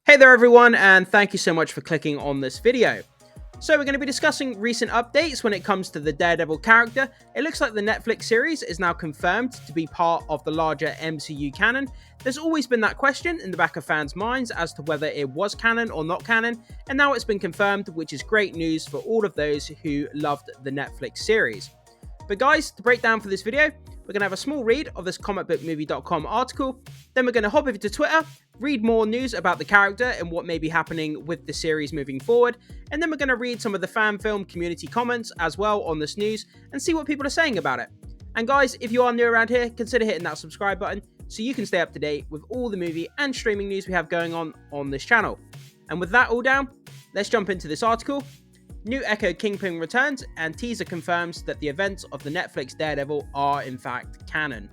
Hey there everyone, and thank you so much for clicking on this video. So we're going to be discussing recent updates when it comes to the Daredevil character. It looks like the Netflix series is now confirmed to be part of the larger MCU canon. There's always been that question in the back of fans' minds as to whether it was canon or not canon, and now it's been confirmed, which is great news for all of those who loved the Netflix series. But guys, the breakdown for this video, we're going to have a small read of this comicbookmovie.com article, then we're going to hop over to Twitter, read more news about the character and what may be happening with the series moving forward, and then we're going to read some of the fan film community comments as well on this news and see what people are saying about it. And guys, if you are new around here, consider hitting that subscribe button so you can stay up to date with all the movie and streaming news we have going on this channel. And with that all down, let's jump into this article. New Echo Kingpin returns, and teaser confirms that the events of the Netflix Daredevil are in fact canon.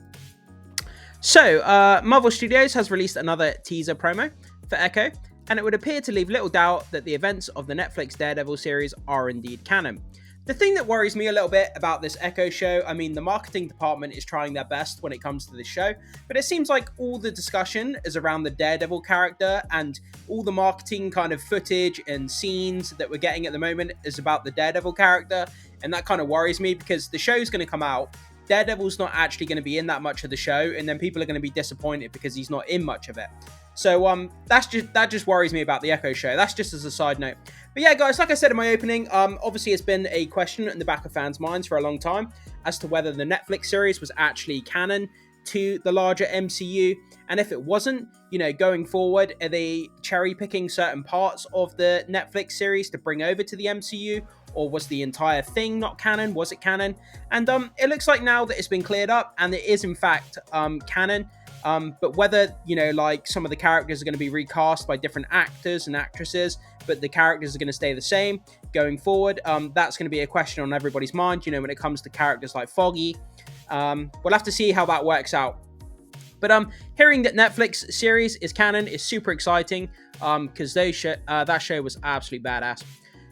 So, Marvel Studios has released another teaser promo for Echo, and it would appear to leave little doubt that the events of the Netflix Daredevil series are indeed canon. The thing that worries me a little bit about this Echo show, I mean, the marketing department is trying their best when it comes to this show, but it seems like all the discussion is around the Daredevil character, and all the marketing kind of footage and scenes that we're getting at the moment is about the Daredevil character, and that kind of worries me because the show's going to come out, Daredevil's not actually going to be in that much of the show, and then people are going to be disappointed because he's not in much of it. So that just worries me about the Echo show. That's just as a side note. But yeah, guys, like I said in my opening, obviously it's been a question in the back of fans' minds for a long time as to whether the Netflix series was actually canon to the larger MCU, and if it wasn't, you know, going forward, are they cherry picking certain parts of the Netflix series to bring over to the MCU, or was the entire thing not canon? Was it canon? And it looks like now that it's been cleared up, and it is in fact canon. But whether, you know, like some of the characters are going to be recast by different actors and actresses, but the characters are going to stay the same going forward, that's going to be a question on everybody's mind, you know, when it comes to characters like Foggy. We'll have to see how that works out. But hearing that Netflix series is canon is super exciting, because that show was absolutely badass.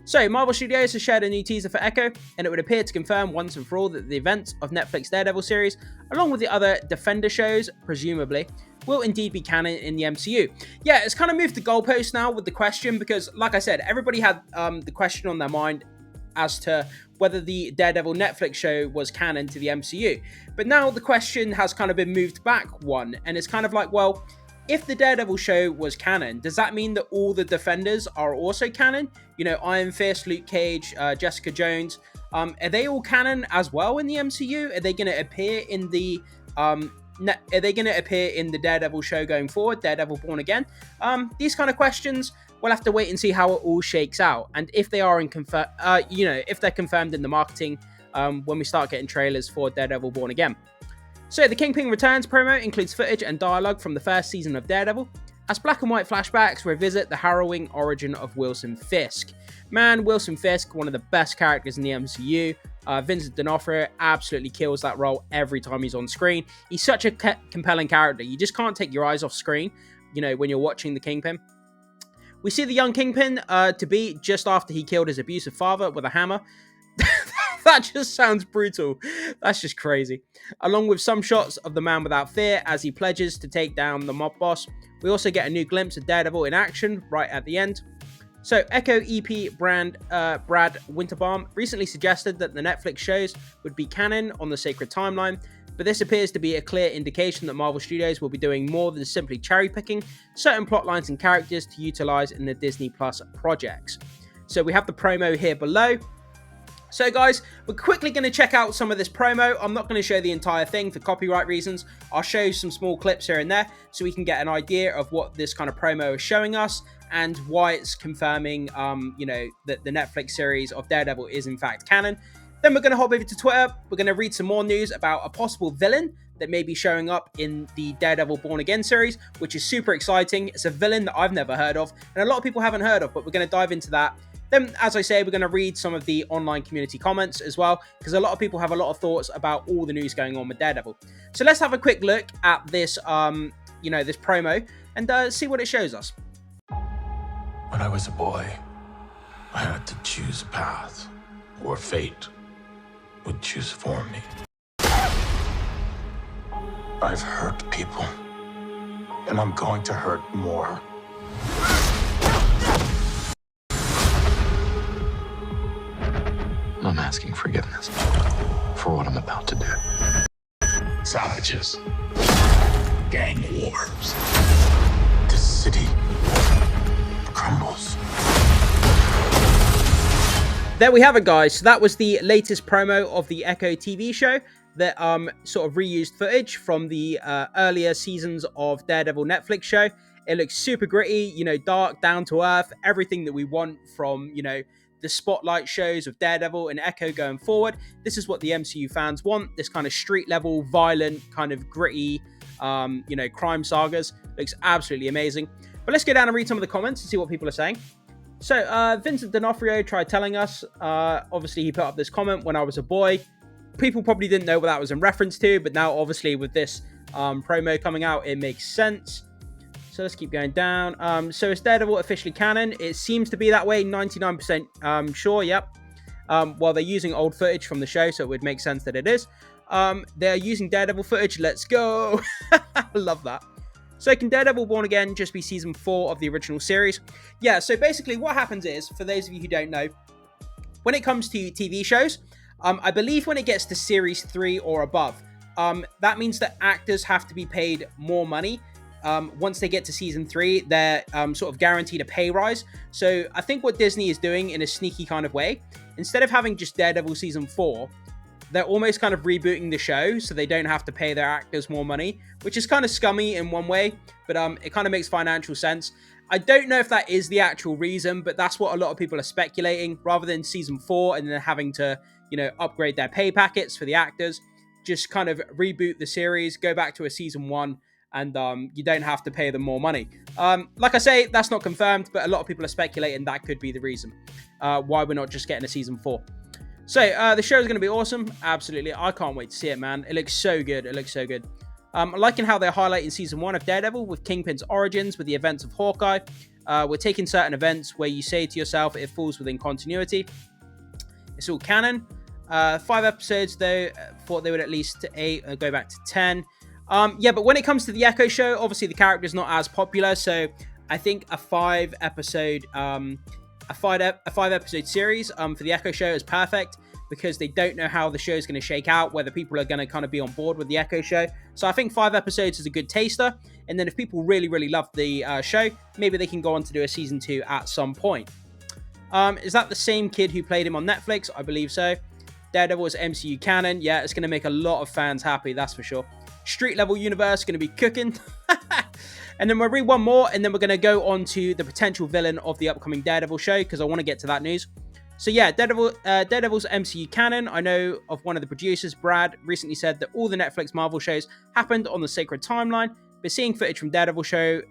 So, Marvel Studios has shared a new teaser for Echo, and it would appear to confirm once and for all that the events of Netflix Daredevil series, along with the other Defender shows, presumably, will indeed be canon in the MCU. Yeah, it's kind of moved the goalpost now with the question, because, like I said, everybody had the question on their mind as to whether the Daredevil Netflix show was canon to the MCU. But now the question has kind of been moved back one, and it's kind of like, well, if the Daredevil show was canon, does that mean that all the Defenders are also canon? You know, Iron Fist, Luke Cage, Jessica Jones, are they all canon as well in the MCU? Are they going to appear in the Daredevil show going forward, Daredevil Born Again? These kind of questions, we'll have to wait and see how it all shakes out, and if they are if they're confirmed in the marketing when we start getting trailers for Daredevil Born Again. So, the Kingpin Returns promo includes footage and dialogue from the first season of Daredevil, as black and white flashbacks revisit the harrowing origin of Wilson Fisk. Man, Wilson Fisk, one of the best characters in the MCU. Vincent D'Onofrio absolutely kills that role every time he's on screen. He's such a compelling character. You just can't take your eyes off screen, you know, when you're watching the Kingpin. We see the young Kingpin to be just after he killed his abusive father with a hammer. That just sounds brutal. That's just crazy. Along with some shots of the Man Without Fear as he pledges to take down the mob boss. We also get a new glimpse of Daredevil in action right at the end. So, Echo EP Brad Winterbaum recently suggested that the Netflix shows would be canon on the Sacred Timeline, but this appears to be a clear indication that Marvel Studios will be doing more than simply cherry-picking certain plotlines and characters to utilize in the Disney Plus projects. So, we have the promo here below. So guys, we're quickly going to check out some of this promo. I'm not going to show the entire thing for copyright reasons. I'll show you some small clips here and there so we can get an idea of what this kind of promo is showing us and why it's confirming, that the Netflix series of Daredevil is in fact canon. Then we're going to hop over to Twitter. We're going to read some more news about a possible villain that may be showing up in the Daredevil Born Again series, which is super exciting. It's a villain that I've never heard of, and a lot of people haven't heard of, but we're going to dive into that. Then, as I say, we're going to read some of the online community comments as well, because a lot of people have a lot of thoughts about all the news going on with Daredevil. So let's have a quick look at this, this promo and see what it shows us. When I was a boy, I had to choose a path, or fate would choose for me. I've hurt people, and I'm going to hurt more. asking forgiveness for what I'm about to do. Savages. Gang wars. This city crumbles. There we have it, guys. So that was the latest promo of the Echo TV show that sort of reused footage from the earlier seasons of Daredevil Netflix show. It looks super gritty, you know, dark, down to earth, everything that we want from, you know, the spotlight shows of Daredevil and Echo going forward. This is what the MCU fans want. This kind of street level, violent, kind of gritty, you know, crime sagas. Looks absolutely amazing. But let's go down and read some of the comments and see what people are saying. So Vincent D'Onofrio tried telling us, obviously he put up this comment, when I was a boy. People probably didn't know what that was in reference to, but now obviously with this promo coming out, it makes sense. So let's keep going down. So is Daredevil officially canon? It seems to be that way, 99% sure, yep. Well, they're using old footage from the show, so it would make sense that it is. They're using Daredevil footage, let's go. I love that. So can Daredevil Born Again just be season 4 of the original series? Yeah, so basically what happens is, for those of you who don't know, when it comes to TV shows, I believe when it gets to series 3 or above, that means that actors have to be paid more money. Once they get to season 3, they're sort of guaranteed a pay rise. So I think what Disney is doing in a sneaky kind of way, instead of having just Daredevil season 4, they're almost kind of rebooting the show so they don't have to pay their actors more money, which is kind of scummy in one way, but it kind of makes financial sense. I don't know if that is the actual reason, but that's what a lot of people are speculating. Rather than season 4 and then having to, you know, upgrade their pay packets for the actors, just kind of reboot the series, go back to a season 1, and you don't have to pay them more money. Like I say, that's not confirmed, but a lot of people are speculating that could be the reason why we're not just getting a season 4. So the show is going to be awesome. Absolutely. I can't wait to see it, man. It looks so good. It looks so good. I'm liking how they're highlighting season 1 of Daredevil with Kingpin's origins, with the events of Hawkeye. We're taking certain events where you say to yourself it falls within continuity. It's all canon. 5 episodes, though. Thought they would at least 8 go back to 10. Yeah, but when it comes to the Echo show, obviously the character's not as popular, so I think a 5 episode series for the Echo show is perfect, because they don't know how the show is going to shake out, whether people are going to kind of be on board with the Echo show. So I think 5 episodes is a good taster, and then if people really, really love the show, maybe they can go on to do a season 2 at some point. Is that the same kid who played him on Netflix? I believe so. Daredevil is MCU canon. Yeah, it's going to make a lot of fans happy, that's for sure. Street level universe going to be cooking. And then we'll read one more, and then we're going to go on to the potential villain of the upcoming Daredevil show, because I want to get to that news. So yeah, Daredevil's MCU canon. I know of one of the producers, Brad, recently said that all the Netflix Marvel shows happened on the sacred timeline, but seeing footage from Daredevil show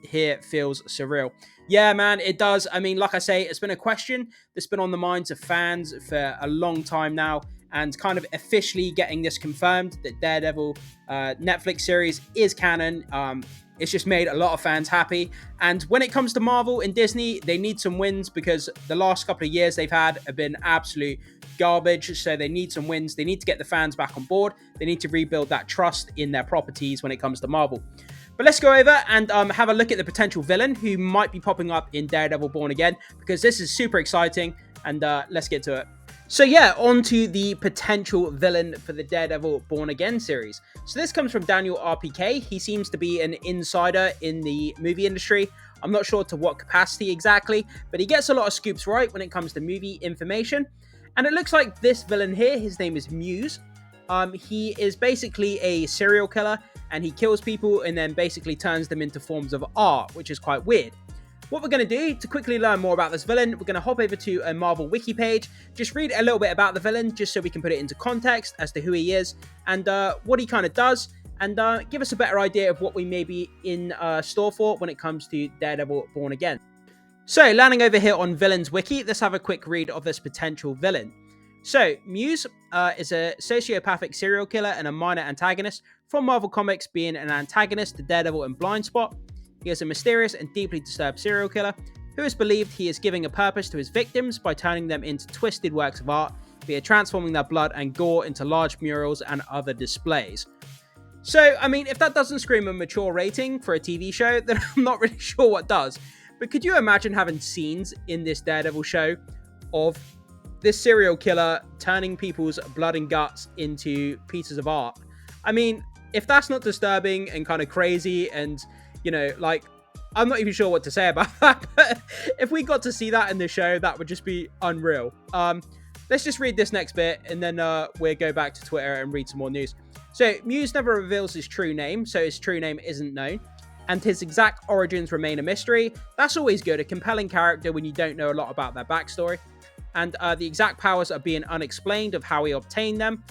here feels surreal. Yeah, man, it does. I mean, like I say, it's been a question that's been on the minds of fans for a long time now, and kind of officially getting this confirmed that Daredevil Netflix series is canon. It's just made a lot of fans happy. And when it comes to Marvel and Disney, they need some wins, because the last couple of years they've had have been absolute garbage. So they need some wins. They need to get the fans back on board. They need to rebuild that trust in their properties when it comes to Marvel. But let's go over and have a look at the potential villain who might be popping up in Daredevil Born Again, because this is super exciting. And let's get to it. So yeah, on to the potential villain for the Daredevil Born Again series. So this comes from Daniel RPK. He seems to be an insider in the movie industry. I'm not sure to what capacity exactly, but he gets a lot of scoops right when it comes to movie information. And it looks like this villain here, his name is Muse. He is basically a serial killer, and he kills people and then basically turns them into forms of art, which is quite weird. What we're going to do to quickly learn more about this villain, we're going to hop over to a Marvel wiki page, just read a little bit about the villain, just so we can put it into context as to who he is and what he kind of does, and give us a better idea of what we may be in store for when it comes to Daredevil Born Again. So, landing over here on Villains Wiki, let's have a quick read of this potential villain. So, Muse is a sociopathic serial killer and a minor antagonist from Marvel Comics, being an antagonist to Daredevil and Blindspot. He is a mysterious and deeply disturbed serial killer who is believed he is giving a purpose to his victims by turning them into twisted works of art, via transforming their blood and gore into large murals and other displays. So, I mean, if that doesn't scream a mature rating for a TV show, then I'm not really sure what does. But could you imagine having scenes in this Daredevil show of this serial killer turning people's blood and guts into pieces of art. I mean, if that's not disturbing and kind of crazy and, you know, like, I'm not even sure what to say about that, but if we got to see that in the show, that would just be unreal. Let's just read this next bit, and then we'll go back to Twitter and read some more news. So, Muse never reveals his true name, so his true name isn't known, and his exact origins remain a mystery. That's always good, a compelling character when you don't know a lot about their backstory. And the exact powers are being unexplained of how he obtained them,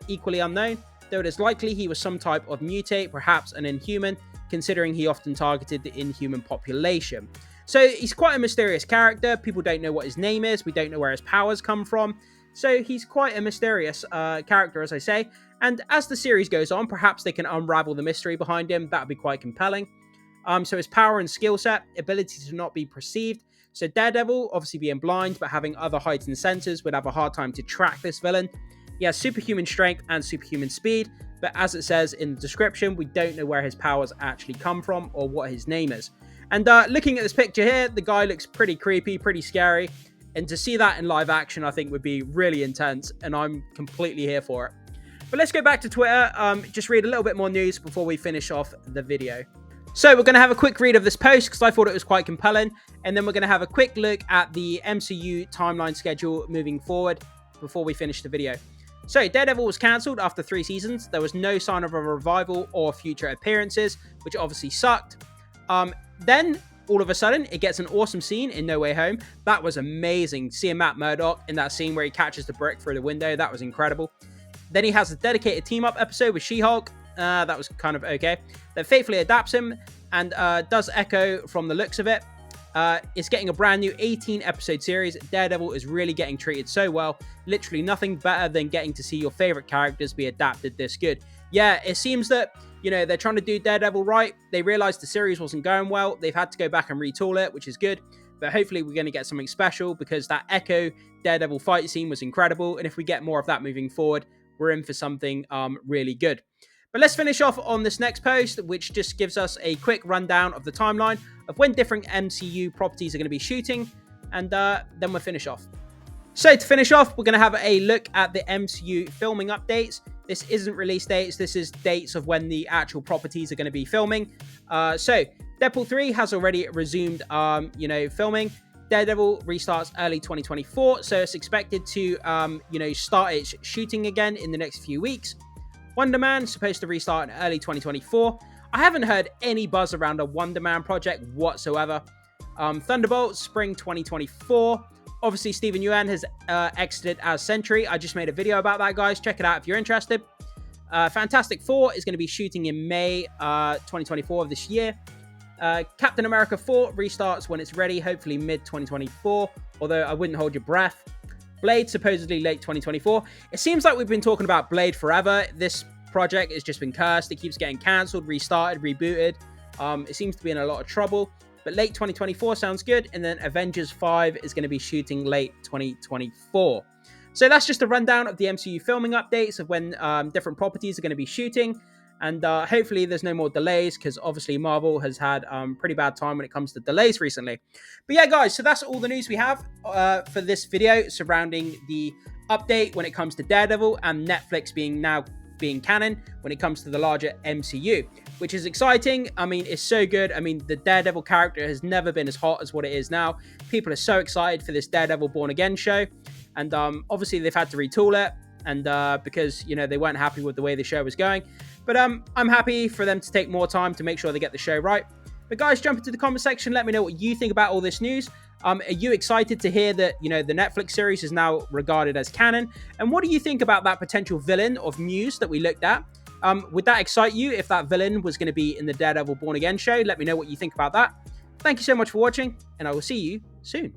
equally unknown, though it is likely he was some type of mutate, perhaps an inhuman, considering he often targeted the inhuman population. So he's quite a mysterious character. People don't know what his name is. We don't know where his powers come from. So he's quite a mysterious character, as I say. And as the series goes on, perhaps they can unravel the mystery behind him. That would be quite compelling. So his power and skill set, ability to not be perceived. So Daredevil, obviously being blind, but having other heightened senses, would have a hard time to track this villain. He has superhuman strength and superhuman speed, but as it says in the description, we don't know where his powers actually come from or what his name is. And looking at this picture here, the guy looks pretty creepy, pretty scary. And to see that in live action, I think would be really intense, and I'm completely here for it. But let's go back to Twitter, just read a little bit more news before we finish off the video. So we're going to have a quick read of this post because I thought it was quite compelling. And then we're going to have a quick look at the MCU timeline schedule moving forward before we finish the video. So Daredevil was cancelled after 3 seasons. There was no sign of a revival or future appearances, which obviously sucked. Then, all of a sudden, it gets an awesome scene in No Way Home. That was amazing. Seeing Matt Murdock in that scene where he catches the brick through the window, that was incredible. Then he has a dedicated team-up episode with She-Hulk. That was kind of okay. That faithfully adapts him and does echo from the looks of it. It's getting a brand new 18-episode series. Daredevil is really getting treated so well. Literally nothing better than getting to see your favorite characters be adapted this good. Yeah, it seems that, you know, they're trying to do Daredevil right. They realized the series wasn't going well. They've had to go back and retool it, which is good. But hopefully we're going to get something special because that Echo Daredevil fight scene was incredible. And if we get more of that moving forward, we're in for something really good. But let's finish off on this next post, which just gives us a quick rundown of the timeline of when different MCU properties are going to be shooting. And then we'll finish off. So to finish off, we're going to have a look at the MCU filming updates. This isn't release dates. This is dates of when the actual properties are going to be filming. So Deadpool 3 has already resumed, filming. Daredevil restarts early 2024. So it's expected to, start its shooting again in the next few weeks. Wonder Man supposed to restart in early 2024. I haven't heard any buzz around a Wonder Man project whatsoever. Thunderbolt, spring 2024. Obviously, Steven Yeun has exited as Sentry. I just made a video about that, guys. Check it out if you're interested. Fantastic Four is going to be shooting in May 2024 of this year. Captain America 4 restarts when it's ready, hopefully mid-2024, although I wouldn't hold your breath. Blade, supposedly late 2024. It seems like we've been talking about Blade forever. This project has just been cursed. It keeps getting cancelled, restarted, rebooted. It seems to be in a lot of trouble. But late 2024 sounds good. And then Avengers 5 is going to be shooting late 2024. So that's just a rundown of the MCU filming updates of when different properties are going to be shooting. And hopefully there's no more delays because obviously Marvel has had pretty bad time when it comes to delays recently. But yeah, guys, so that's all the news we have for this video surrounding the update when it comes to Daredevil and Netflix being canon when it comes to the larger MCU, which is exciting. I mean, it's so good. I mean, the Daredevil character has never been as hot as what it is now. People are so excited for this Daredevil Born Again show. And obviously they've had to retool it and because, you know, they weren't happy with the way the show was going. But I'm happy for them to take more time to make sure they get the show right. But guys, jump into the comment section. Let me know what you think about all this news. Are you excited to hear that, you know, the Netflix series is now regarded as canon? And what do you think about that potential villain of Muse that we looked at? Would that excite you if that villain was going to be in the Daredevil Born Again show? Let me know what you think about that. Thank you so much for watching, and I will see you soon.